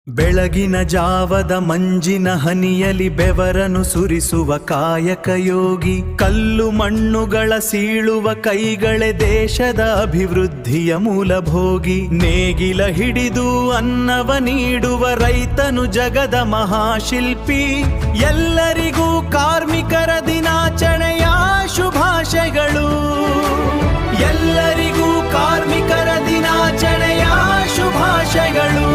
ಬೆಳಗಿನ ಜಾವದ ಮಂಜಿನ ಹನಿಯಲಿ ಬೆವರನು ಸುರಿಸುವ ಕಾಯಕ ಯೋಗಿ, ಕಲ್ಲು ಮಣ್ಣುಗಳ ಸೀಳುವ ಕೈಗಳೇ ದೇಶದ ಅಭಿವೃದ್ಧಿಯ ಮೂಲಭೋಗಿ. ನೇಗಿಲ ಹಿಡಿದು ಅನ್ನವ ನೀಡುವ ರೈತನು ಜಗದ ಮಹಾಶಿಲ್ಪಿ. ಎಲ್ಲರಿಗೂ ಕಾರ್ಮಿಕರ ದಿನಾಚರಣೆಯ ಶುಭಾಶಯಗಳು. ಎಲ್ಲರಿಗೂ ಕಾರ್ಮಿಕರ ದಿನಾಚರಣೆಯ ಶುಭಾಶಯಗಳು.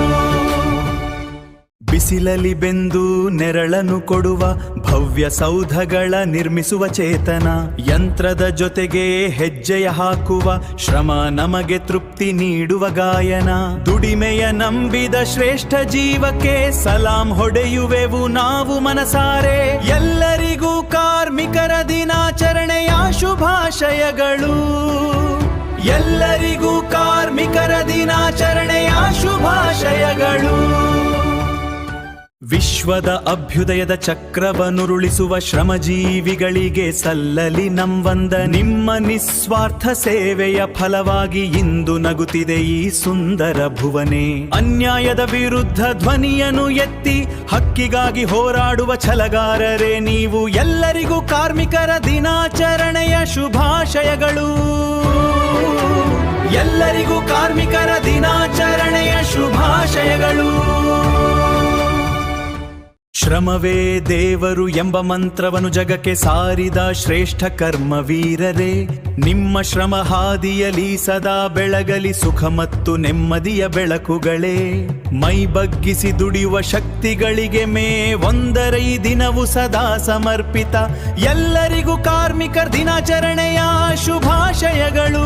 ಬಿಸಿಲಲ್ಲಿ ಬೆಂದು ನೆರಳನ್ನು ಕೊಡುವ ಭವ್ಯ ಸೌಧಗಳ ನಿರ್ಮಿಸುವ ಚೇತನ, ಯಂತ್ರದ ಜೊತೆಗೆ ಹೆಜ್ಜೆಯ ಹಾಕುವ ಶ್ರಮ ನಮಗೆ ತೃಪ್ತಿ ನೀಡುವ ಗಾಯನ. ದುಡಿಮೆಯ ನಂಬಿದ ಶ್ರೇಷ್ಠ ಜೀವಕ್ಕೆ ಸಲಾಂ ಹೊಡೆಯುವೆವು ನಾವು ಮನಸಾರೆ. ಎಲ್ಲರಿಗೂ ಕಾರ್ಮಿಕರ ದಿನಾಚರಣೆಯ ಶುಭಾಶಯಗಳು. ಎಲ್ಲರಿಗೂ ಕಾರ್ಮಿಕರ ದಿನಾಚರಣೆಯ ಶುಭಾಶಯಗಳು. ವಿಶ್ವದ ಅಭ್ಯುದಯದ ಚಕ್ರವನ್ನುರುಳಿಸುವ ಶ್ರಮಜೀವಿಗಳಿಗೆ ಸಲ್ಲಲಿ ನಮ್ವಂದ. ನಿಮ್ಮ ನಿಸ್ವಾರ್ಥ ಸೇವೆಯ ಫಲವಾಗಿ ಇಂದು ನಗುತ್ತಿದೆ ಈ ಸುಂದರ ಭುವನೆ. ಅನ್ಯಾಯದ ವಿರುದ್ಧ ಧ್ವನಿಯನ್ನು ಎತ್ತಿ ಹಕ್ಕಿಗಾಗಿ ಹೋರಾಡುವ ಛಲಗಾರರೇ ನೀವು. ಎಲ್ಲರಿಗೂ ಕಾರ್ಮಿಕರ ದಿನಾಚರಣೆಯ ಶುಭಾಶಯಗಳು. ಎಲ್ಲರಿಗೂ ಕಾರ್ಮಿಕರ ದಿನಾಚರಣೆಯ ಶುಭಾಶಯಗಳು. ಶ್ರಮವೇ ದೇವರು ಎಂಬ ಮಂತ್ರವನ್ನು ಜಗಕ್ಕೆ ಸಾರಿದ ಶ್ರೇಷ್ಠ ಕರ್ಮವೀರರೇ, ನಿಮ್ಮ ಶ್ರಮ ಹಾದಿಯಲಿ ಸದಾ ಬೆಳಗಲಿ ಸುಖ ಮತ್ತು ನೆಮ್ಮದಿಯ ಬೆಳಕುಗಳೇ. ಮೈ ಬಗ್ಗಿಸಿ ದುಡಿಯುವ ಶಕ್ತಿಗಳಿಗೆ ಮೇ 1 ದಿನವೂ ಸದಾ ಸಮರ್ಪಿತ. ಎಲ್ಲರಿಗೂ ಕಾರ್ಮಿಕರ ದಿನಾಚರಣೆಯ ಶುಭಾಶಯಗಳು.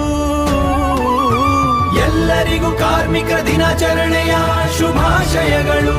ಎಲ್ಲರಿಗೂ ಕಾರ್ಮಿಕರ ದಿನಾಚರಣೆಯ ಶುಭಾಶಯಗಳು.